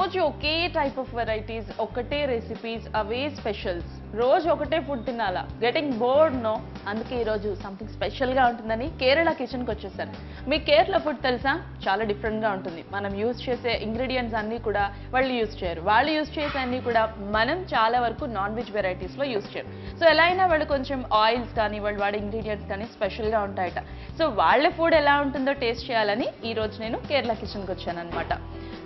రోజు ఒకే type of varieties, ఒకటే recipes, అవే specials, రోజు ఒకటే ఫుడ్ తినాలా, గెటింగ్ బోర్డ్ నో. అందుకే ఈరోజు సంథింగ్ స్పెషల్గా ఉంటుందని కేరళ కిచెన్కి వచ్చేసాను. మీ కేరళ ఫుడ్ తెలుసా, చాలా డిఫరెంట్గా ఉంటుంది. మనం యూజ్ చేసే ఇంగ్రీడియంట్స్ అన్నీ కూడా వాళ్ళు యూజ్ చేయరు. వాళ్ళు యూజ్ చేసే అన్నీ కూడా మనం చాలా వరకు నాన్ వెజ్ వెరైటీస్లో యూజ్ చేయరు. సో ఎలా అయినా వాళ్ళు కొంచెం ఆయిల్స్ కానీ వాళ్ళు వాడే ఇంగ్రీడియంట్స్ కానీ స్పెషల్గా ఉంటాయట. సో వాళ్ళ ఫుడ్ ఎలా ఉంటుందో టేస్ట్ చేయాలని ఈరోజు నేను కేరళ కిచెన్కి వచ్చాను అనమాట.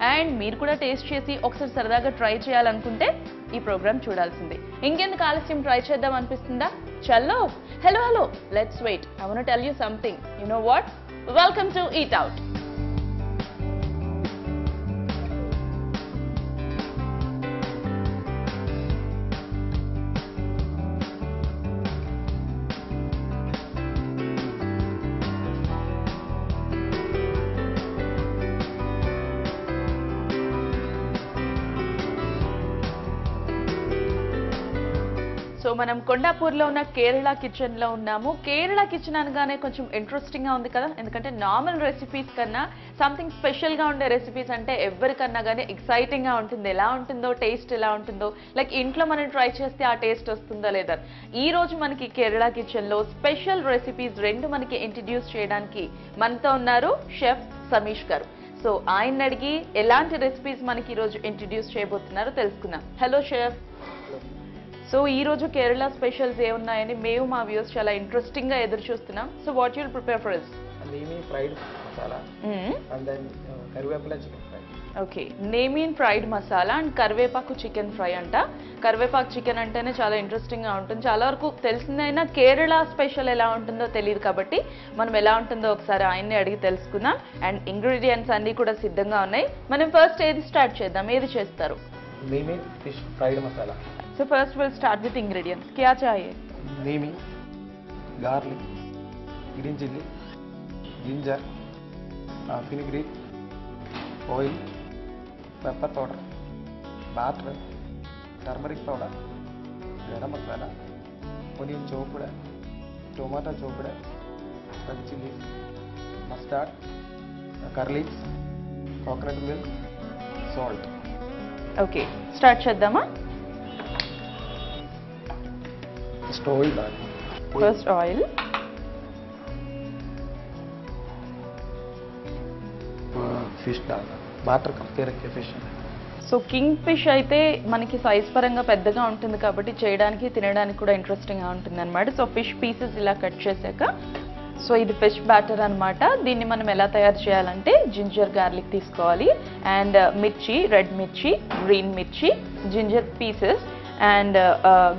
అండ్ మీరు కూడా టేస్ట్ చేసి ఒకసారి సరదాగా ట్రై చేయాలనుకుంటే ఈ ప్రోగ్రామ్ చూడాల్సిందే. ఇంకెందుకు ఆలస్యం, ట్రై చేద్దాం అనిపిస్తుందా? చల్లో, hello, let's wait. I want to tell you something. You know what? Welcome to eat out. So మనం కొండాపూర్లో ఉన్న కేరళ కిచెన్లో ఉన్నాము. కేరళ కిచెన్ అనగానే కొంచెం ఇంట్రెస్టింగ్గా ఉంది కదా, ఎందుకంటే నార్మల్ రెసిపీస్ కన్నా సంథింగ్ స్పెషల్గా ఉండే రెసిపీస్ అంటే ఎవరికన్నా కానీ ఎక్సైటింగ్గా ఉంటుంది. ఎలా ఉంటుందో, టేస్ట్ ఎలా ఉంటుందో, లైక్ ఇంట్లో మనం ట్రై చేస్తే ఆ టేస్ట్ వస్తుందో లేదా. ఈ రోజు మనకి కేరళ కిచెన్లో స్పెషల్ రెసిపీస్ రెండు మనకి ఇంట్రడ్యూస్ చేయడానికి మనతో ఉన్నారు షెఫ్ సమీష్ గారు. సో ఆయన అడిగి ఎలాంటి రెసిపీస్ మనకి ఈరోజు ఇంట్రడ్యూస్ చేయబోతున్నారో తెలుసుకుందాం. Hello chef. సో ఈ రోజు కేరళ స్పెషల్స్ ఏమున్నాయని మేము మా వ్యూస్ చాలా ఇంట్రెస్టింగ్ గా ఎదురు చూస్తున్నాం. So what you will prepare for us? Nemi fried masala and then karvepala chicken fry. Okay, నేమీన్ ఫ్రైడ్ మసాలా అండ్ కరివేపాకు చికెన్ ఫ్రై అంట. కరివేపాకు చికెన్ అంటేనే చాలా ఇంట్రెస్టింగ్ గా ఉంటుంది. చాలా వరకు తెలిసిందైనా కేరళ స్పెషల్ ఎలా ఉంటుందో తెలియదు కాబట్టి మనం ఎలా ఉంటుందో ఒకసారి ఆయన్ని అడిగి తెలుసుకుందాం. అండ్ ఇంగ్రీడియంట్స్ అన్ని కూడా సిద్ధంగా ఉన్నాయి. మనం ఫస్ట్ ఏది స్టార్ట్ చేద్దాం, ఏది చేస్తారు? Nemi fish fried masala. So first we'll start with ingredients. क्या चाहिए? Nemi, garlic, green chilli, ginger, fenugreek, oil, pepper powder, butter, turmeric powder, garam masala, onion chopped, tomato chopped, red chilli, mustard, curry leaves, coconut milk, salt. Okay, start చేద్దామా? First oil डाल. First oil. Fish डालना. Water करते रखे fish. So king fish అయితే మనకి size పరంగా పెద్దగా ఉంటుంది కాబట్టి చేయడానికి తినడానికి కూడా ఇంట్రెస్టింగ్గా ఉంటుంది అనమాట. సో ఫిష్ పీసెస్ ఇలా కట్ చేశాక, సో ఇది ఫిష్ బ్యాటర్ అనమాట. దీన్ని మనం ఎలా తయారు చేయాలంటే జింజర్ గార్లిక్ తీసుకోవాలి అండ్ మిర్చి, రెడ్ మిర్చి, గ్రీన్ మిర్చి, ginger pieces and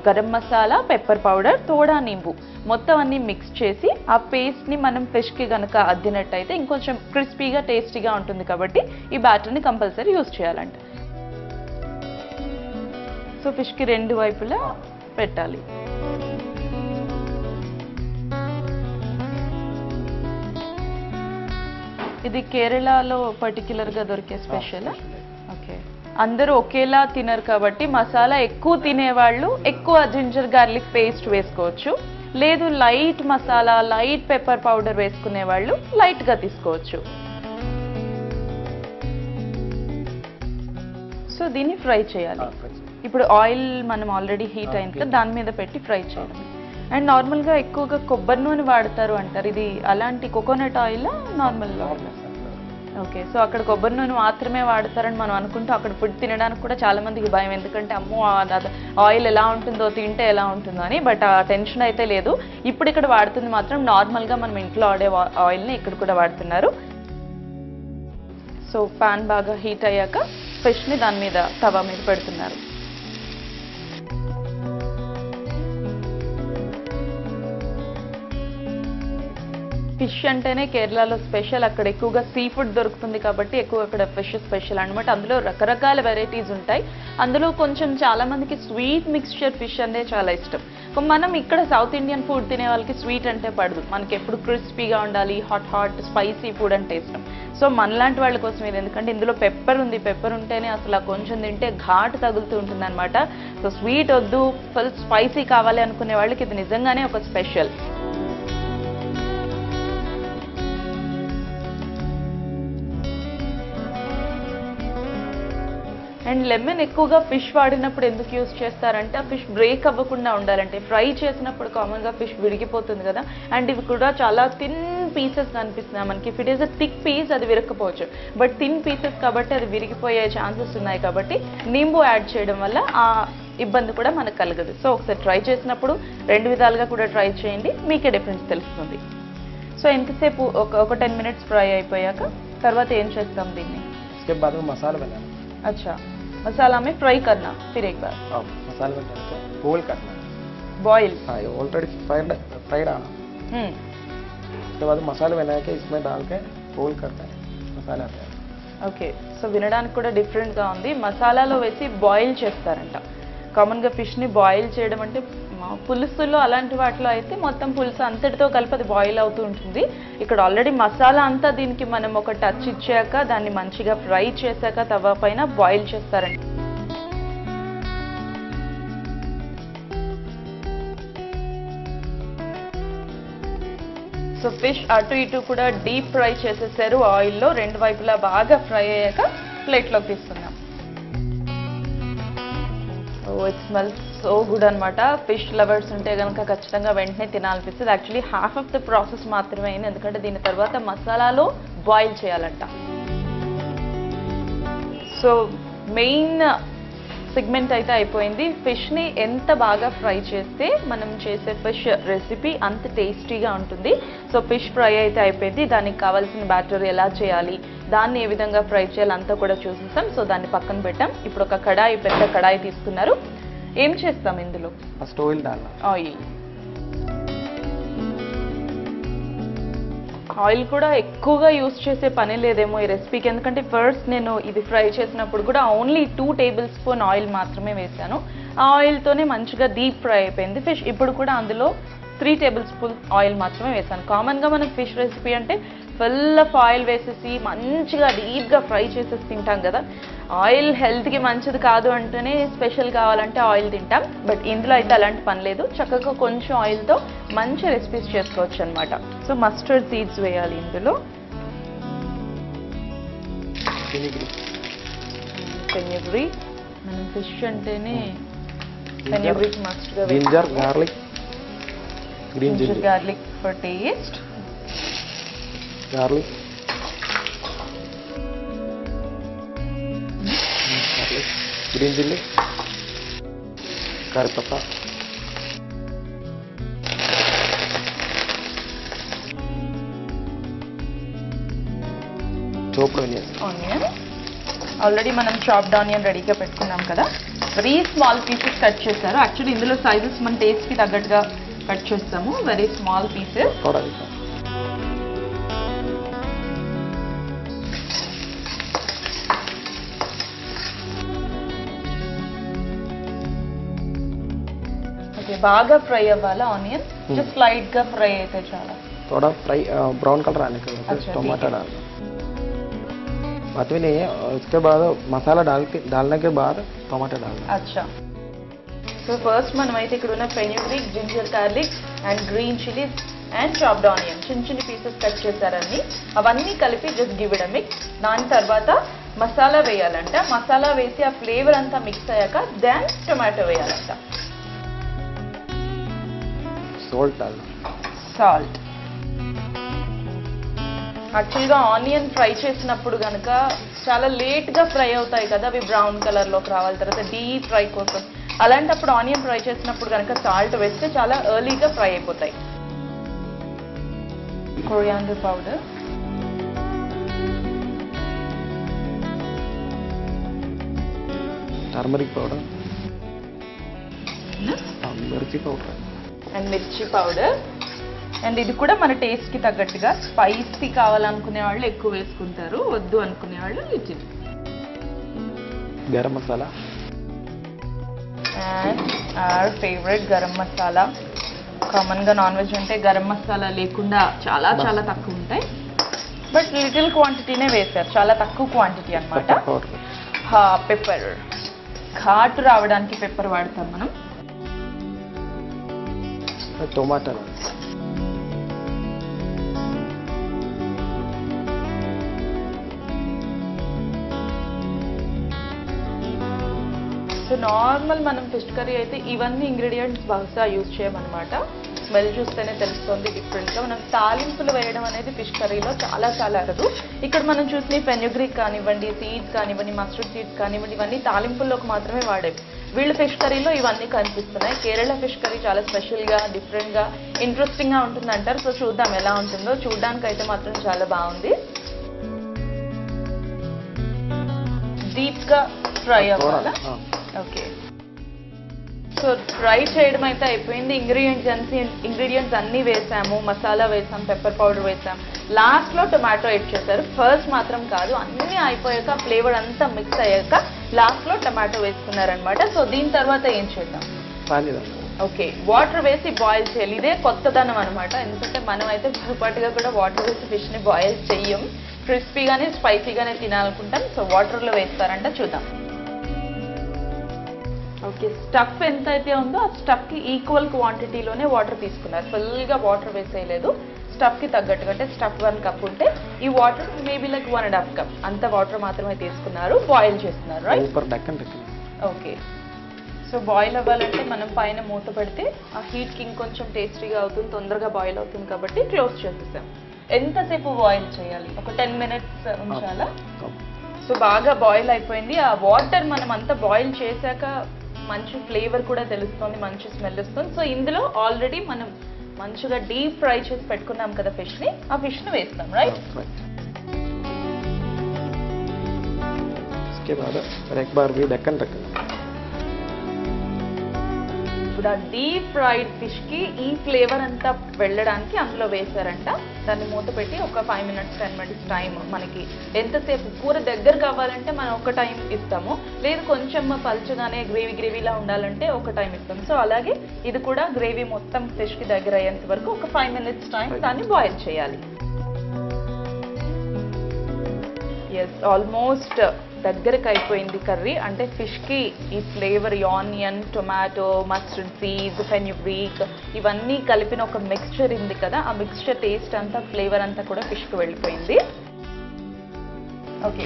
garam masala, pepper powder, తోడా నింబు మొత్తం అన్ని మిక్స్ చేసి ఆ పేస్ట్ని మనం ఫిష్కి కనుక అద్దినట్టయితే ఇంకొంచెం క్రిస్పీగా టేస్టీగా ఉంటుంది కాబట్టి ఈ బ్యాటర్ని కంపల్సరీ యూజ్ చేయాలంట. సో ఫిష్కి రెండు వైపులా పెట్టాలి. ఇది కేరళలో పర్టిక్యులర్గా దొరికే స్పెషల్. ఓకే, అందరూ ఒకేలా తినరు కాబట్టి మసాలా ఎక్కువ తినేవాళ్ళు ఎక్కువ జింజర్ గార్లిక్ పేస్ట్ వేసుకోవచ్చు. లేదు light masala, light pepper powder వేసుకునే వాళ్ళు లైట్గా తీసుకోవచ్చు. సో దీన్ని ఫ్రై చేయాలి. ఇప్పుడు ఆయిల్ మనం ఆల్రెడీ హీట్ అయింది కదా, దాని మీద పెట్టి ఫ్రై చేయాలి. అండ్ నార్మల్గా ఎక్కువగా కొబ్బరి నూనె వాడతారు అంటారు, ఇది అలాంటి coconut oil normal oil? Okay, so అక్కడ కొబ్బరి నూనె మాత్రమే వాడతారని మనం అనుకుంటూ అక్కడ ఫుడ్ తినడానికి కూడా చాలా మందికి భయం, ఎందుకంటే అమ్మో ఆయిల్ ఎలా ఉంటుందో, తింటే ఎలా ఉంటుందో అని. బట్ ఆ టెన్షన్ అయితే లేదు. ఇప్పుడు ఇక్కడ వాడుతుంది మాత్రం నార్మల్గా మనం ఇంట్లో వాడే ఆయిల్ని ఇక్కడ కూడా వాడుతున్నారు. సో పాన్ బాగా హీట్ అయ్యాక ఫిష్ని దాని మీద తవా మీద పెడుతున్నారు. ఫిష్ అంటేనే కేరళలో స్పెషల్. అక్కడ ఎక్కువగా సీ ఫుడ్ దొరుకుతుంది కాబట్టి ఎక్కువ అక్కడ ఫిష్ స్పెషల్ అనమాట. అందులో రకరకాల వెరైటీస్ ఉంటాయి. అందులో కొంచెం చాలా మందికి స్వీట్ మిక్స్చర్ ఫిష్ అంటే చాలా ఇష్టం. మనం ఇక్కడ సౌత్ ఇండియన్ ఫుడ్ తినే వాళ్ళకి స్వీట్ అంటే పడదు. మనకి ఎప్పుడు క్రిస్పీగా ఉండాలి, హాట్ స్పైసీ ఫుడ్ అంటే ఇష్టం. సో మనలాంటి వాళ్ళ కోసం ఇది, ఎందుకంటే ఇందులో పెప్పర్ ఉంది. పెప్పర్ ఉంటేనే అసలు కొంచెం తింటే ఘాటు తగులుతూ ఉంటుంది అనమాట. సో స్వీట్ వద్దు, ఫుల్ స్పైసీ కావాలి అనుకునే వాళ్ళకి ఇది నిజంగానే ఒక స్పెషల్. అండ్ లెమన్ ఎక్కువగా ఫిష్ వాడినప్పుడు ఎందుకు యూస్ చేస్తారంటే ఆ ఫిష్ బ్రేక్ అవ్వకుండా ఉండాలంటే ఫ్రై చేసినప్పుడు కామన్గా ఫిష్ విరిగిపోతుంది కదా అండ్ ఇవి కూడా చాలా థిన్ పీసెస్ కనిపిస్తున్నాయి మనకి. If it is a thick piece అది విరగకపోవచ్చు, బట్ థిన్ పీసెస్ కాబట్టి అది విరిగిపోయే ఛాన్సెస్ ఉన్నాయి కాబట్టి నింబు యాడ్ చేయడం వల్ల ఆ ఇబ్బంది కూడా మనకు కలగదు. సో ఒకసారి ట్రై చేసినప్పుడు 2 విధాలుగా కూడా ట్రై చేయండి, మీకే డిఫరెన్స్ తెలుస్తుంది. సో ఎంతసేపు ఒక 10 మినిట్స్ ఫ్రై అయిపోయాక తర్వాత ఏం చేస్తాం దీన్ని? इसके बाद में मसाला बनाना. अच्छा, मसाला में फ्राई करना फिर एक बार. हाँ, मसाला में डाल के बॉईल करना. बॉईल. हाँ, ये ऑलरेडी फ्राइड आना. उसके बाद मसाला बना के इसमें डाल के बॉईल करते हैं, मसाला आता है. ఓకే, సో వినడానికి కూడా డిఫరెంట్గా ఉంది. మసాలాలో వేసి బాయిల్ చేస్తారంట. కామన్గా ఫిష్ని బాయిల్ చేయడం అంటే పులుసులో అలాంటి వాటిలో అయితే మొత్తం పులుసు అంతటితో కలిపి అది బాయిల్ అవుతూ ఉంటుంది. ఇక్కడ ఆల్రెడీ మసాలా అంతా దీనికి మనం ఒక టచ్ ఇచ్చాక దాన్ని మంచిగా ఫ్రై చేశాక తవా పైన బాయిల్ చేస్తారంట. సో ఫిష్ అటు ఇటు కూడా డీప్ ఫ్రై చేసేసారు ఆయిల్లో. 2 వైపులా బాగా ఫ్రై అయ్యాక ప్లేట్లోకి తీసుకుందాం. ఇట్ స్మెల్స్ సో గుడ్ అనమాట. ఫిష్ లవర్స్ ఉంటే కనుక ఖచ్చితంగా వెంటనే తినాలనిపిస్తుంది. Actually half of the process మాత్రమే అయింది, ఎందుకంటే దీని తర్వాత మసాలాలో బాయిల్ చేయాలంట. సో మెయిన్ సెగ్మెంట్ అయితే అయిపోయింది. ఫిష్ని ఎంత బాగా ఫ్రై చేస్తే మనం చేసే ఫిష్ రెసిపీ అంత టేస్టీగా ఉంటుంది. సో ఫిష్ ఫ్రై అయితే అయిపోయింది. దానికి కావాల్సిన బ్యాటర్ ఎలా చేయాలి, దాన్ని ఏ విధంగా ఫ్రై చేయాలి అంతా కూడా చూసేసాం. సో దాన్ని పక్కన పెట్టాం. ఇప్పుడు ఒక కడాయి, పెద్ద కడాయి తీసుకున్నారు. ఏం చేస్తాం ఇందులో? First oil డాలనా. ఆయిల్ కూడా ఎక్కువగా యూస్ చేసే పని లేదేమో ఈ రెసిపీకి, ఎందుకంటే ఫస్ట్ నేను ఇది ఫ్రై చేసినప్పుడు కూడా ఓన్లీ 2 టేబుల్ స్పూన్ ఆయిల్ మాత్రమే వేసాను. ఆ ఆయిల్తోనే మంచిగా డీప్ ఫ్రై అయిపోయింది ఫిష్. ఇప్పుడు కూడా అందులో 3 టేబుల్ స్పూన్ ఆయిల్ మాత్రమే వేసాను. కామన్గా మనం ఫిష్ రెసిపీ అంటే ఫుల్ ఆఫ్ ఆయిల్ వేసేసి మంచిగా డీప్గా ఫ్రై చేసేసి తింటాం కదా. ఆయిల్ హెల్త్కి మంచిది కాదు అంటేనే స్పెషల్ కావాలంటే ఆయిల్ తింటాం, బట్ ఇందులో అయితే అలాంటి పని లేదు. చక్కగా కొంచెం ఆయిల్తో మంచి రెసిపీస్ చేసుకోవచ్చు అనమాట. సో మస్టర్డ్ సీడ్స్ వేయాలి ఇందులో. పెన్యుగ్రీ, మనం ఫిష్ అంటేనే పెన్యుగ్రీ మస్ట్గా. Ginger garlic, green ginger garlic for taste. Garlic, green chilli, కరివేపాకు, చాప్డ్ ఆనియన్. ఆల్రెడీ మనం చాప్డ్ ఆనియన్ రెడీగా పెట్టుకున్నాం కదా. వెరీ స్మాల్ పీసెస్ కట్ చేస్తారు. యాక్చువల్లీ ఇందులో సైజెస్ మన టేస్ట్కి తగ్గట్టుగా కట్ చేస్తాము. Very small pieces. బాగా फ्राई అవ్వాలా ఆనియన్? జస్ట్ లైట్ గా ఫ్రై అయితే చాలా. थोड़ा फ्राई ब्राउन कलर आने के बाद टमाटर डालना. बाद में नहीं, उसके बाद मसाला डालने के बाद टमाटर डालना. अच्छा, సో ఫస్ట్ మనం అయితే ఇక్కడ ఉన్న fenugreek, ginger garlic and green chillies and chopped onion చిన్న చిన్న పీసెస్ కట్ చేశారని అవన్నీ కలిపి just give it a mix. దాని తర్వాత మసాలా వేయాలంట. మసాలా వేసి ఆ ఫ్లేవర్ అంతా మిక్స్ అయ్యాక దెన్ టొమాటో వేయాలంట. సాల్ట్ डालना. సాల్ట్. యాక్చువల్గా ఆనియన్ ఫ్రై చేసినప్పుడు కనుక చాలా లేట్గా ఫ్రై అవుతాయి కదా, అవి బ్రౌన్ కలర్లోకి రావాలి తర్వాత డీప్ ఫ్రై కోసం. అలాంటప్పుడు ఆనియన్ ఫ్రై చేసినప్పుడు కనుక సాల్ట్ వేస్తే చాలా ఎర్లీగా ఫ్రై అయిపోతాయి. కొరియాండర్ పౌడర్, టర్మరిక్ పౌడర్, మిర్చి పౌడర్ అండ్ మిర్చి పౌడర్. అండ్ ఇది కూడా మన టేస్ట్కి తగ్గట్టుగా. స్పైసీ కావాలనుకునే వాళ్ళు ఎక్కువ వేసుకుంటారు, వద్దు అనుకునే వాళ్ళు little. Garam masala and our favourite garam masala. కామన్గా నాన్ వెజ్ అంటే గరం మసాలా లేకుండా చాలా చాలా తక్కువ ఉంటాయి, బట్ లిటిల్ క్వాంటిటీనే వేశారు, చాలా తక్కువ క్వాంటిటీ అనమాట. పెప్పర్, ఘాటు రావడానికి పెప్పర్ వాడతాం మనం. టొమాటో, సో నార్మల్ మనం ఫిష్ కర్రీ అయితే ఇవన్నీ ఇంగ్రీడియంట్స్ బహుశా యూజ్ చేయమన్నమాట. స్మెల్ చూస్తేనే తెలుస్తుంది డిఫరెంట్గా. మనం తాలింపులు వేయడం అనేది ఫిష్ కర్రీలో చాలా అరదు. ఇక్కడ మనం చూసిన ఫెన్యుగ్రీక్ కానివ్వండి, సీడ్స్ కానివ్వండి, మస్టర్డ్ సీడ్స్ కానివ్వండి, ఇవన్నీ తాలింపుల్లోకి మాత్రమే వాడేవి. వీళ్ళు ఫిష్ కర్రీలో ఇవన్నీ కనిపిస్తున్నాయి. కేరళ ఫిష్ కర్రీ చాలా స్పెషల్గా, డిఫరెంట్గా, ఇంట్రెస్టింగ్గా ఉంటుంది అంటారు. సో చూద్దాం ఎలా ఉంటుందో. చూడడానికి అయితే మాత్రం చాలా బాగుంది. డీప్గా ఫ్రై అవ్వాలా? ఓకే. సో ఫ్రై చేయడం అయితే అయిపోయింది. ఇంగ్రీడియంట్స్ అన్నీ వేసాము. మసాలా వేసాం, పెప్పర్ పౌడర్ వేసాం, లాస్ట్లో టొమాటో యాడ్ చేశారు. ఫస్ట్ మాత్రం కాదు, అన్నీ అయిపోయాక ఫ్లేవర్ అంతా మిక్స్ అయ్యాక లాస్ట్లో టొమాటో వేసుకున్నారనమాట. సో దీని తర్వాత ఏం చేద్దాం? ఓకే, వాటర్ వేసి బాయిల్ చేయాలి. ఇదే కొత్తదనం అనమాట. ఎందుకంటే మనం అయితే పొరపాటుగా కూడా వాటర్ వేసి ఫిష్ని బాయిల్ చెయ్యం. క్రిస్పీగానే స్పైసీగానే తినాలనుకుంటాం. సో వాటర్లో వేస్తారంట, చూద్దాం. ఓకే, స్టఫ్ ఎంత అయితే ఉందో ఆ స్టఫ్కి ఈక్వల్ క్వాంటిటీలోనే వాటర్ తీసుకున్నారు. ఫుల్గా వాటర్ వేసేయలేదు. స్టఫ్కి తగ్గట్టుగా, అంటే స్టఫ్ 1 కప్ ఉంటే ఈ వాటర్ మేబీ లైక్ 1.5 కప్ అంత వాటర్ మాత్రమే తీసుకున్నారు. బాయిల్ చేస్తున్నారు, రైట్? ఓకే. సో బాయిల్ అవ్వాలంటే మనం పైన మూత పెడితే ఆ హీట్కి ఇంకొంచెం టేస్టీగా అవుతుంది, తొందరగా బాయిల్ అవుతుంది కాబట్టి క్లోజ్ చేసేసాం. ఎంతసేపు బాయిల్ చేయాలి? ఒక 10 minutes ఉంచాలా? సో బాగా బాయిల్ అయిపోయింది. ఆ వాటర్ మనం అంతా బాయిల్ చేశాక మంచి ఫ్లేవర్ కూడా తెలుస్తుంది, మంచి స్మెల్ వస్తుంది. సో ఇందులో ఆల్రెడీ మనం మంచిగా డీప్ ఫ్రై చేసి పెట్టుకున్నాం కదా ఫిష్ని, ఆ ఫిష్ని వేస్తాం, రైట్? ఇప్పుడు ఆ డీప్ ఫ్రైడ్ ఫిష్కి ఈ ఫ్లేవర్ అంతా వెళ్ళడానికి అందులో వేశారంట. దాన్ని మూత పెట్టి ఒక 5 minutes 10 minutes టైం. మనకి ఎంతసేపు కూర దగ్గర కావాలంటే మనం ఒక టైం ఇస్తాము, లేదు కొంచెం పల్చగానే గ్రేవీలా ఉండాలంటే ఒక టైం ఇస్తాం. సో అలాగే ఇది కూడా గ్రేవీ మొత్తం ఫిష్కి దగ్గర అయ్యేంత వరకు ఒక 5 minutes టైం దాన్ని బాయిల్ చేయాలి. ఎస్, ఆల్మోస్ట్ దగ్గరకు అయిపోయింది కర్రీ. అంటే ఫిష్కి ఈ flavour, onion, tomato, mustard seeds, fenugreek ఇవన్నీ కలిపిన ఒక మిక్స్చర్ ఉంది కదా, ఆ మిక్స్చర్ టేస్ట్ అంతా, ఫ్లేవర్ అంతా కూడా ఫిష్కి వెళ్ళిపోయింది. ఓకే,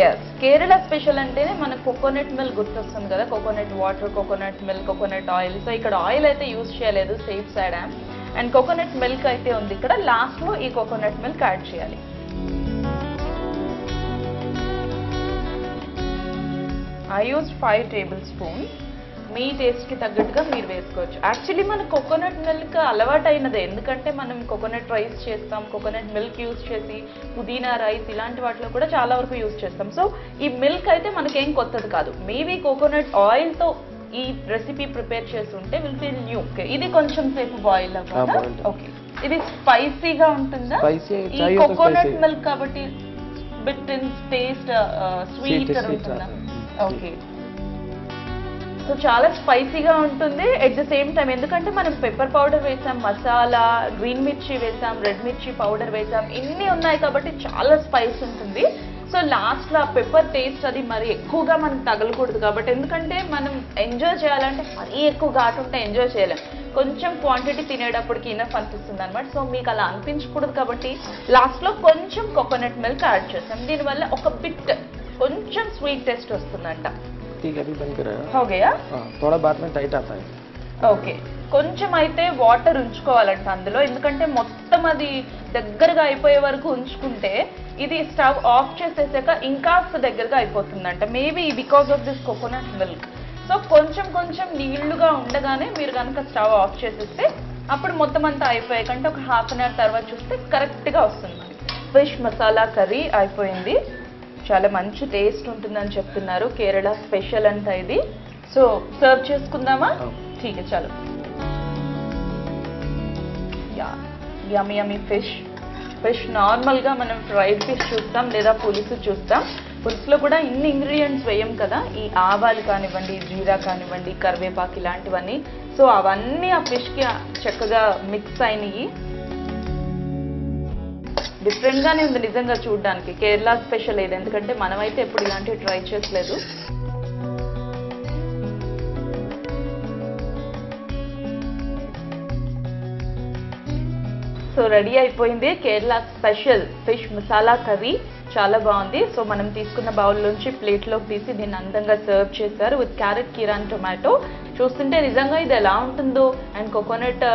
ఎస్, కేరళ స్పెషల్ అంటేనే మనకు కోకోనట్ మిల్క్ గుర్తొస్తుంది కదా. Coconut water, coconut milk, coconut oil. So ఇక్కడ ఆయిల్ అయితే యూజ్ చేయలేదు, safe side. And coconut milk అయితే ఉంది ఇక్కడ. లాస్ట్లో ఈ కోకోనట్ మిల్క్ యాడ్ చేయాలి. I used 5 tablespoons. మీ టేస్ట్కి తగ్గట్టుగా మీరు వేసుకోవచ్చు. యాక్చువల్లీ మన కోకోనట్ మిల్క్ అలవాటైనదే, ఎందుకంటే మనం కోకోనట్ రైస్ చేస్తాం, కోకోనట్ మిల్క్ యూజ్ చేసి పుదీనా రైస్ ఇలాంటి వాటిలో కూడా చాలా వరకు యూజ్ చేస్తాం. సో ఈ మిల్క్ అయితే మనకేం కొత్తది కాదు. మేబీ కోకోనట్ ఆయిల్తో ఈ రెసిపీ ప్రిపేర్ చేస్తుంటే విల్ ఫీల్ న్యూ. ఇది కొంచెం సేపు బాయిల్ అవ్వాలి. ఓకే, ఇది స్పైసీగా ఉంటుందా? ఈ కోకోనట్ మిల్క్ కాబట్టి బిట్ ఇన్ టేస్ట్ స్వీట్ ఉంటుందా? ఓకే, సో చాలా స్పైసీగా ఉంటుంది ఎట్ ద సేమ్ టైం. ఎందుకంటే మనం పెప్పర్ పౌడర్ వేసాం, మసాలా, గ్రీన్ మిర్చి వేసాం, రెడ్ మిర్చి పౌడర్ వేసాం, ఇన్ని ఉన్నాయి కాబట్టి చాలా స్పైస్ ఉంటుంది. సో లాస్ట్లో ఆ పెప్పర్ టేస్ట్ అది మరి ఎక్కువగా మనకు తగలకూడదు కాబట్టి, ఎందుకంటే మనం ఎంజాయ్ చేయాలంటే మరీ ఎక్కువ ఘాటు ఉంటే ఎంజాయ్ చేయలేం. కొంచెం క్వాంటిటీ తినేటప్పటికి ఇనఫ్ అనిపిస్తుంది అనమాట. సో మీకు అలా అనిపించకూడదు కాబట్టి లాస్ట్లో కొంచెం కోకోనట్ మిల్క్ యాడ్ చేసాం. దీనివల్ల ఒక బిట్ కొంచెం స్వీట్ టేస్ట్ వస్తుందంట. ఓకే, కొంచెం అయితే వాటర్ ఉంచుకోవాలంట అందులో, ఎందుకంటే మొత్తం అది దగ్గరగా అయిపోయే వరకు ఉంచుకుంటే ఇది స్టవ్ ఆఫ్ చేసేసాక ఇంకాస్త దగ్గరగా అయిపోతుందంట. Maybe because of this coconut milk. So కొంచెం నీళ్లుగా ఉండగానే మీరు కనుక స్టవ్ ఆఫ్ చేసేస్తే అప్పుడు మొత్తం అంతా అయిపోయాకంటే ఒక హాఫ్ అన్ అవర్ తర్వాత చూస్తే కరెక్ట్గా వస్తుంది. ఫిష్ మసాలా కర్రీ అయిపోయింది. చాలా మంచి టేస్ట్ ఉంటుందని చెప్తున్నారు. కేరళ స్పెషల్ అంట ఇది. సో సర్వ్ చేసుకుందామా? ఠీక్ హై, చలో. యమ్మీ యమ్మీ ఫిష్ నార్మల్గా మనం ఫ్రైడ్ ఫిష్ చూస్తాం లేదా పులుసు చూస్తాం. పులుసులో కూడా ఇన్ని ఇంగ్రీడియంట్స్ వేయం కదా, ఈ ఆవాలు కానివ్వండి, జీరా కానివ్వండి, కరివేపాకు ఇలాంటివన్నీ. సో అవన్నీ ఆ ఫిష్కి చక్కగా మిక్స్ అయినాయి. డిఫరెంట్గానే ఉంది నిజంగా చూడడానికి. కేరళ స్పెషల్ ఇది, ఎందుకంటే మనమైతే ఎప్పుడు ఇలాంటివి ట్రై చేయలేదు. సో రెడీ అయిపోయింది Kerala special fish masala curry. చాలా బాగుంది. సో మనం తీసుకున్న బౌల్ నుంచి ప్లేట్లోకి తీసి దీన్ని అందంగా సర్వ్ చేశారు విత్ క్యారెట్, కీరా అండ్ టొమాటో. చూస్తుంటే నిజంగా ఇది ఎలా ఉంటుందో, అండ్ కోకోనట్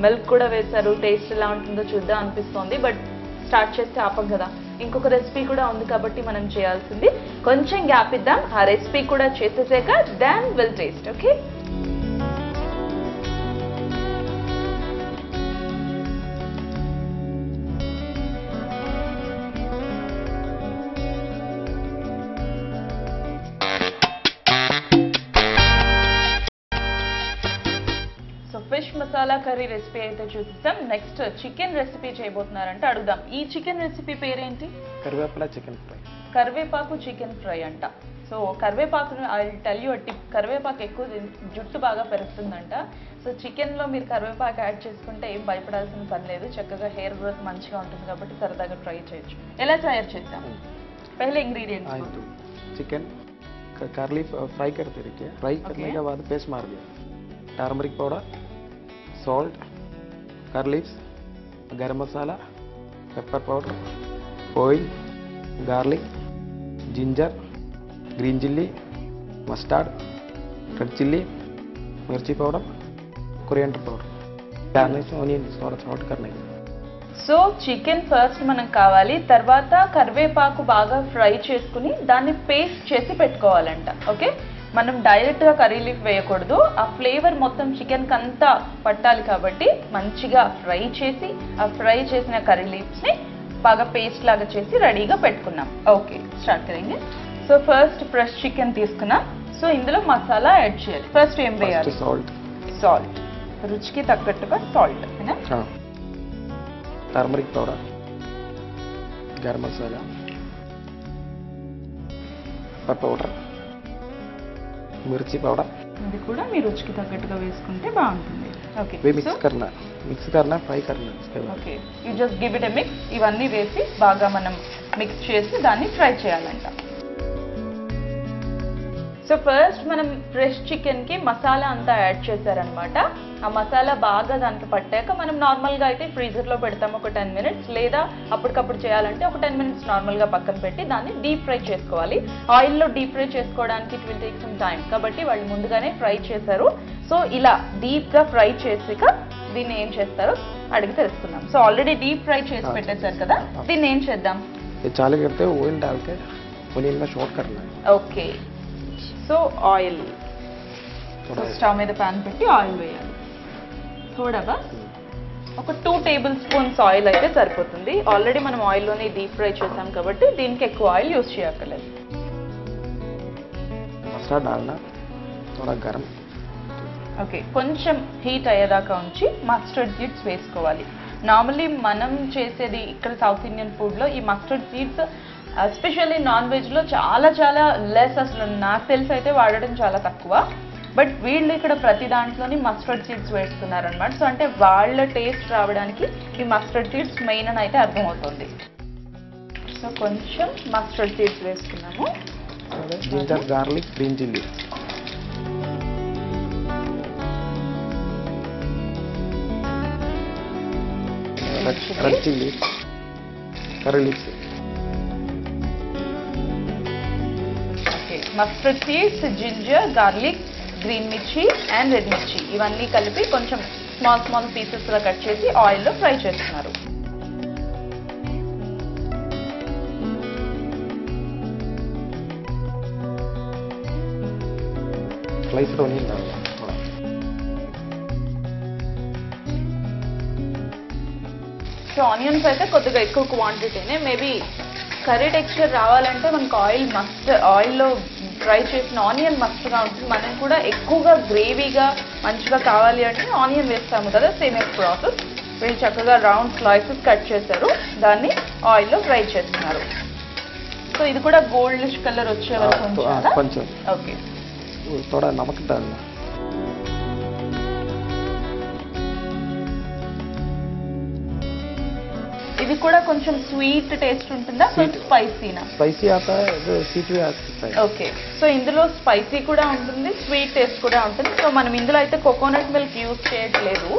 మిల్క్ కూడా వేశారు. టేస్ట్ ఎలా ఉంటుందో చూద్దాం అనిపిస్తోంది. బట్ స్టార్ట్ చేస్తే ఆపం కదా, ఇంకొక రెసిపీ కూడా ఉంది కాబట్టి మనం చేయాల్సింది కొంచెం గ్యాప్ ఇద్దాం. ఆ రెసిపీ కూడా చేసేసాక then will taste. Okay, fish masala curry recipe అయితే చూపిస్తాం. నెక్స్ట్ చికెన్ రెసిపీ చేయబోతున్నారంటే అడుగుదాం. ఈ చికెన్ రెసిపీ పేరేంటి? కరివేపాకు చికెన్ ఫ్రై. కరివేపాకు చికెన్ ఫ్రై అంట. సో కరివేపాకును I will tell you tip. కరివేపాకు ఎక్కువ జుట్టు బాగా పెరుగుతుందంట. సో చికెన్లో మీరు కరివేపాకు యాడ్ చేసుకుంటే ఏం భయపడాల్సిన పని లేదు. చక్కగా హెయిర్ గ్రోత్ మంచిగా ఉంటుంది కాబట్టి సరదాగా ట్రై చేయొచ్చు. ఎలా తయారు చేద్దాం? पहले इंग्रेडिएंट्स चिकन कर ली फ्राई करते रखिए. फ्राई करने के बाद पेस्ट मार दिया. Turmeric powder, salt, curry leaves, garam masala, pepper powder, oil, garlic, ginger, green chilli, mustard, red chilli, मिर्ची powder, coriander powder, garnish onion थोड़ा सॉल्ट करने के. సో చికెన్ ఫస్ట్ మనకు కావాలి. తర్వాత కరివేపాకు బాగా ఫ్రై చేసుకుని దాన్ని పేస్ట్ చేసి పెట్టుకోవాలంట. ఓకే, మనం డైరెక్ట్గా కర్రీ లీఫ్ వేయకూడదు. ఆ ఫ్లేవర్ మొత్తం చికెన్కి అంతా పట్టాలి కాబట్టి మంచిగా ఫ్రై చేసి ఆ ఫ్రై చేసిన కర్రీ లీఫ్స్ని బాగా పేస్ట్ లాగా చేసి రెడీగా పెట్టుకున్నాం. ఓకే, స్టార్ట్ కरेंगे. సో ఫస్ట్ ఫ్రెష్ చికెన్ తీసుకున్నాం. సో ఇందులో మసాలా యాడ్ చేయాలి. ఫస్ట్ ఏం వేయాలి? సాల్ట్, రుచికి తగ్గట్టుగా సాల్ట్. टर्मरिक पाउडर, गरम मसाला, पेपर पाउडर, मिर्ची पाउडर. ఇది కూడా మీ రుచికి తగ్గట్టుగా వేసుకుంటే బాగుంటుంది. ఓకే, मिक्स करना फ्राई करना. Okay, you just give it a mix. ఇవన్నీ వేసి బాగా మనం మిక్స్ చేసి దాన్ని ఫ్రై చేయాలంట. సో ఫస్ట్ మనం ఫ్రెష్ చికెన్కి మసాలా అంతా యాడ్ చేశారనమాట. ఆ మసాలా బాగా దానికి పట్టాక మనం నార్మల్గా అయితే ఫ్రీజర్లో పెడతాం ఒక 10 minutes, లేదా అప్పటికప్పుడు చేయాలంటే ఒక 10 minutes నార్మల్గా పక్కన పెట్టి దాన్ని డీప్ ఫ్రై చేసుకోవాలి. ఆయిల్లో డీప్ ఫ్రై చేసుకోవడానికి it will take some time కాబట్టి వాళ్ళు ముందుగానే ఫ్రై చేశారు. సో ఇలా డీప్గా ఫ్రై చేసాక దీన్ని ఏం చేస్తారో అడిగి తెలుసుకుందాం. సో ఆల్రెడీ డీప్ ఫ్రై చేసి పెట్టేశారు కదా, దీన్ని ఏం చేద్దాం? చాలు करते ऑयल डाल के ऑनियन में शॉट करना. ఓకే, సో ఆయిల్ స్టవ్ మీద ప్యాన్ పెట్టి ఆయిల్ వేయాలి. చూడగా ఒక 2 tablespoons ఆయిల్ అయితే సరిపోతుంది. ఆల్రెడీ మనం ఆయిల్లోనే డీప్ ఫ్రై చేసాం కాబట్టి దీనికి ఎక్కువ ఆయిల్ యూజ్ చేయక్కర్లేదు. మసాలా డాల్నా థోడా గరం. ఓకే, కొంచెం హీట్ అయ్యేదాకా ఉంచి మస్టర్డ్ సీడ్స్ వేసుకోవాలి. నార్మల్లీ మనం చేసేది ఇక్కడ సౌత్ ఇండియన్ ఫుడ్లో ఈ మస్టర్డ్ సీడ్స్ ఎస్పెషల్లీ నాన్ వెజ్లో చాలా చాలా లెస్, అసలు నాకు తెలిసి అయితే వాడడం చాలా తక్కువ. బట్ వీళ్ళు ఇక్కడ ప్రతి దాంట్లోని మస్టర్డ్ సీడ్స్ వేస్తున్నారనమాట. సో అంటే వాళ్ళ టేస్ట్ రావడానికి ఈ మస్టర్డ్ సీడ్స్ మెయిన్ అని అయితే అర్థమవుతుంది. సో కొంచెం మస్టర్డ్ సీడ్స్ వేసుకున్నాము. Ginger, garlic, green chilli. Red chilli, curry leaves. Okay, mustard seeds, ginger, garlic, green మిర్చి అండ్ రెడ్ మిర్చి ఇవన్నీ కలిపి కొంచెం స్మాల్ స్మాల్ పీసెస్గా కట్ చేసి ఆయిల్లో ఫ్రై చేస్తున్నారు. స్లైస్డ్ ఆనియన్ डालना. సో ఆనియన్స్ అయితే కొద్దిగా ఎక్కువ క్వాంటిటీనే. మేబీ కర్రీ టెక్స్చర్ రావాలంటే మనకు ఆయిల్లో ఫ్రై చేసిన ఆనియన్ మస్ట్గా ఉంటుంది. మనం కూడా ఎక్కువగా గ్రేవీగా మంచిగా కావాలి అంటే ఆనియన్ వేస్తాము కదా, సేమ్ ప్రాసెస్. వీళ్ళు చక్కగా రౌండ్ స్లైసెస్ కట్ చేశారు, దాన్ని ఆయిల్లో ఫ్రై చేస్తున్నారు. సో ఇది కూడా గోల్డిష్ కలర్ వచ్చే వరకు ఉంచాలా? కొంచెం. ఓకే, थोड़ा नमक डालना. ఇది కూడా కొంచెం స్వీట్ టేస్ట్ ఉంటుందా, కొంచెం స్పైసీనా? స్పైసీ आता है, जो स्वीट भी आता है. ఓకే, సో ఇందులో స్పైసీ కూడా ఉంటుంది, స్వీట్ టేస్ట్ కూడా ఉంటుంది. సో మనం ఇందులో అయితే కోకోనట్ మిల్క్ యూజ్ చేయట్లేదు.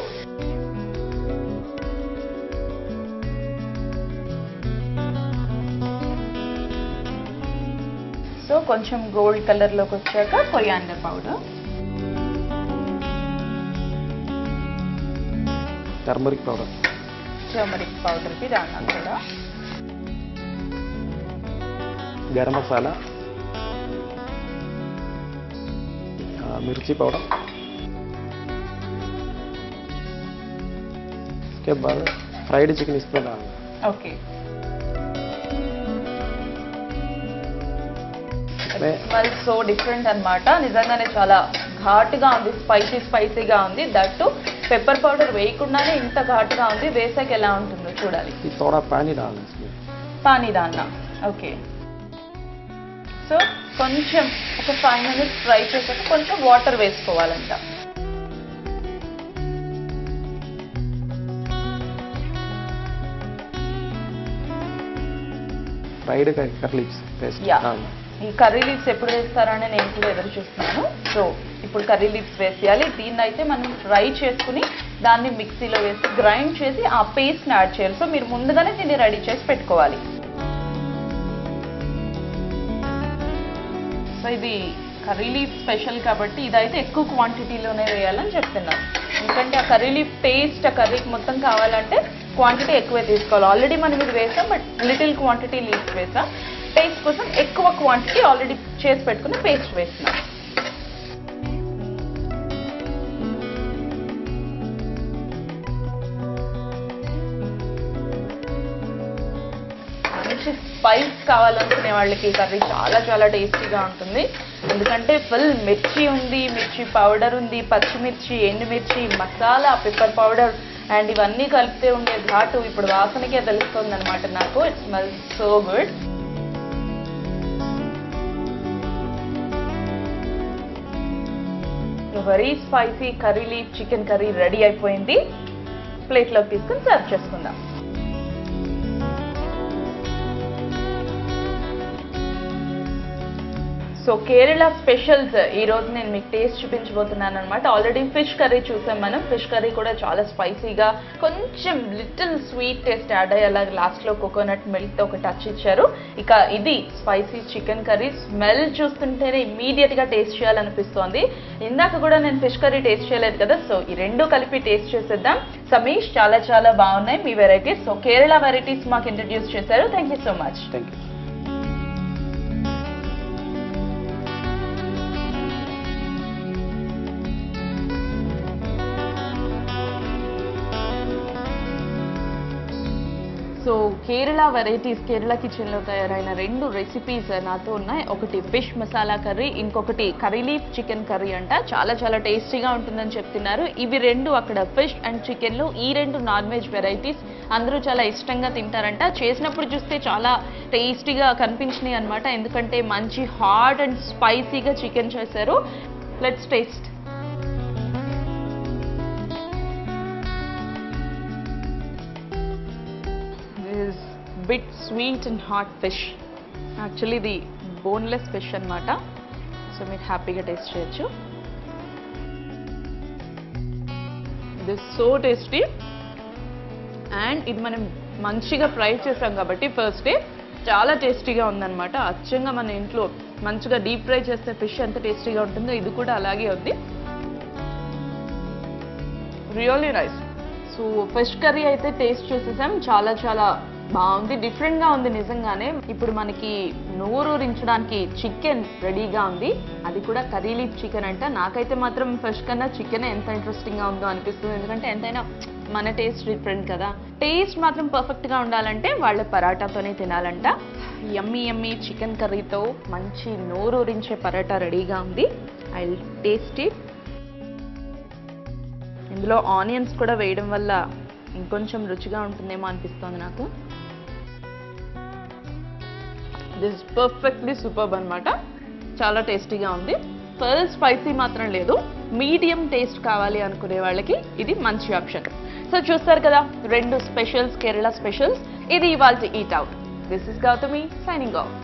సో కొంచెం గోల్డ్ కలర్లోకి వచ్చాక coriander powder, turmeric powder, turmeric పౌడర్కి దాని కూడా, గరం మసాలా, मिर्ची पाउडर, उसके बाद फ्राइड चिकन इसमें डालना. ओके. స్మెల్ సో డిఫరెంట్ అన్నమాట. నిజంగానే చాలా ఘాటుగా ఉంది, స్పైసీగా ఉంది. దట్టు పెప్పర్ పౌడర్ వేయకుండానే ఇంత ఘాటుగా ఉంది. వేసాక ఎలా ఉంటుందో చూడాలి. थोड़ा पानी डालना इसमें. పానీ దాన్నా. ఓకే. సో కొంచెం ఒక 5 minutes ఫ్రై చేసాక కొంచెం వాటర్ వేసుకోవాలంట. Fried curry leaves paste. ఈ కర్రీ లీవ్స్ ఎప్పుడు వేస్తారని నేను కూడా ఎదురు చూస్తున్నాను. సో ఇప్పుడు కర్రీ లీవ్స్ వేసేయాలి. దీన్ని అయితే మనం ఫ్రై చేసుకుని దాన్ని మిక్సీలో వేసి గ్రైండ్ చేసి ఆ పేస్ట్ని యాడ్ చేయాలి. సో మీరు ముందుగానే దీన్ని రెడీ చేసి పెట్టుకోవాలి. సో ఇది కర్రీ లీఫ్ స్పెషల్ కాబట్టి ఇదైతే ఎక్కువ క్వాంటిటీలోనే వేయాలని చెప్తున్నాను. ఎందుకంటే ఆ కర్రీ లీఫ్ టేస్ట్ ఆ కర్రీకి మొత్తం కావాలంటే క్వాంటిటీ ఎక్కువే తీసుకోవాలి. ఆల్రెడీ మనం ఇది వేసాం, బట్ లిటిల్ క్వాంటిటీ లీవ్స్ వేసాం. టేస్ట్ కోసం ఎక్కువ క్వాంటిటీ ఆల్రెడీ చేసి పెట్టుకుని పేస్ట్ వేస్తున్నాం. మంచి స్పైస్ కావాలనుకునే వాళ్ళకి ఈ కర్రీ చాలా టేస్టీగా ఉంటుంది. ఎందుకంటే ఫుల్ మిర్చి ఉంది, మిర్చి పౌడర్ ఉంది, పచ్చిమిర్చి, ఎండుమిర్చి, మసాలా, పెప్పర్ పౌడర్ అండ్ ఇవన్నీ కలిపితే ఉండే ఘాటు ఇప్పుడు వాసనకే తెలుస్తుంది అనమాట నాకు. It smells so good. Very spicy curry leaf chicken curry ready అయిపోయింది. ప్లేట్లోకి తీసుకుని సర్వ్ చేసుకుందాం. సో కేరళ స్పెషల్స్ ఈ రోజు నేను మీకు టేస్ట్ చూపించబోతున్నాను అనమాట. ఆల్రెడీ ఫిష్ కర్రీ చూసాం మనం. ఫిష్ కర్రీ కూడా చాలా స్పైసీగా, కొంచెం లిటిల్ స్వీట్ టేస్ట్ యాడ్ అయ్యేలా లాస్ట్లో కోకోనట్ మిల్క్తో ఒక టచ్ ఇచ్చారు. ఇక ఇది స్పైసీ చికెన్ కర్రీ. స్మెల్ చూస్తుంటేనే ఇమీడియట్గా టేస్ట్ చేయాలనిపిస్తోంది. ఇందాక కూడా నేను ఫిష్ కర్రీ టేస్ట్ చేయలేదు కదా, సో ఈ రెండు కలిపి టేస్ట్ చేసేద్దాం. సమీష్, చాలా బాగున్నాయి మీ వెరైటీస్. సో కేరళ వెరైటీస్ మాకు ఇంట్రడ్యూస్ చేశారు. Thank you so much. Thank you. So Kerala varieties, Kerala కిచెన్లో తయారైన 2 రెసిపీస్ నాతో ఉన్నాయి. ఒకటి ఫిష్ మసాలా కర్రీ, ఇంకొకటి కర్రీ లీఫ్ చికెన్ కర్రీ అంట. చాలా టేస్టీగా ఉంటుందని చెప్తున్నారు. ఇవి 2 అక్కడ ఫిష్ అండ్ చికెన్లో ఈ 2 నాన్ వెజ్ వెరైటీస్ అందరూ చాలా ఇష్టంగా తింటారంట. చేసినప్పుడు చూస్తే చాలా టేస్టీగా కనిపించినాయి అనమాట. ఎందుకంటే మంచి హాట్ అండ్ స్పైసీగా చికెన్ చేశారు. Let's taste. Bit sweet and hot fish. Actually ఇది బోన్లెస్ ఫిష్ అనమాట. సో మీరు హ్యాపీగా టేస్ట్ చేయొచ్చు. ఇది సో టేస్టీ అండ్ ఇది మనం మంచిగా ఫ్రై చేసాం కాబట్టి ఫస్ట్ డే చాలా టేస్టీగా ఉందన్నమాట. అచ్చంగా మన ఇంట్లో మంచిగా డీప్ ఫ్రై చేస్తే ఫిష్ ఎంత టేస్టీగా ఉంటుందో ఇది కూడా అలాగే ఉంది. Really nice. So fish curry అయితే టేస్ట్ చేసేసాం. చాలా బాగుంది, డిఫరెంట్గా ఉంది నిజంగానే. ఇప్పుడు మనకి నోరూరించడానికి చికెన్ రెడీగా ఉంది. అది కూడా కర్రీ లీఫ్ చికెన్ అంట. నాకైతే మాత్రం ఫిష్ కన్నా చికెన్ ఎంత ఇంట్రెస్టింగ్గా ఉందో అనిపిస్తుంది. ఎందుకంటే ఎంతైనా మన టేస్ట్ డిఫరెంట్ కదా. టేస్ట్ మాత్రం పర్ఫెక్ట్గా ఉండాలంటే వాళ్ళ పరాటాతోనే తినాలంట. యమ్మీ చికెన్ కర్రీతో మంచి నోరూరించే పరాటా రెడీగా ఉంది. I will taste it. ఇందులో ఆనియన్స్ కూడా వేయడం వల్ల ఇంకొంచెం రుచిగా ఉంటుందేమో అనిపిస్తుంది నాకు. దిస్ పర్ఫెక్ట్లీ సూపర్బ్ అనమాట. చాలా టేస్టీగా ఉంది. ఫుల్ స్పైసీ మాత్రం లేదు, మీడియం టేస్ట్ కావాలి అనుకునే వాళ్ళకి ఇది మంచి ఆప్షన్. సో చూస్తారు కదా 2 స్పెషల్స్, కేరళ స్పెషల్స్. ఇది ఇవాల్టి eat out. This is Gautami signing off.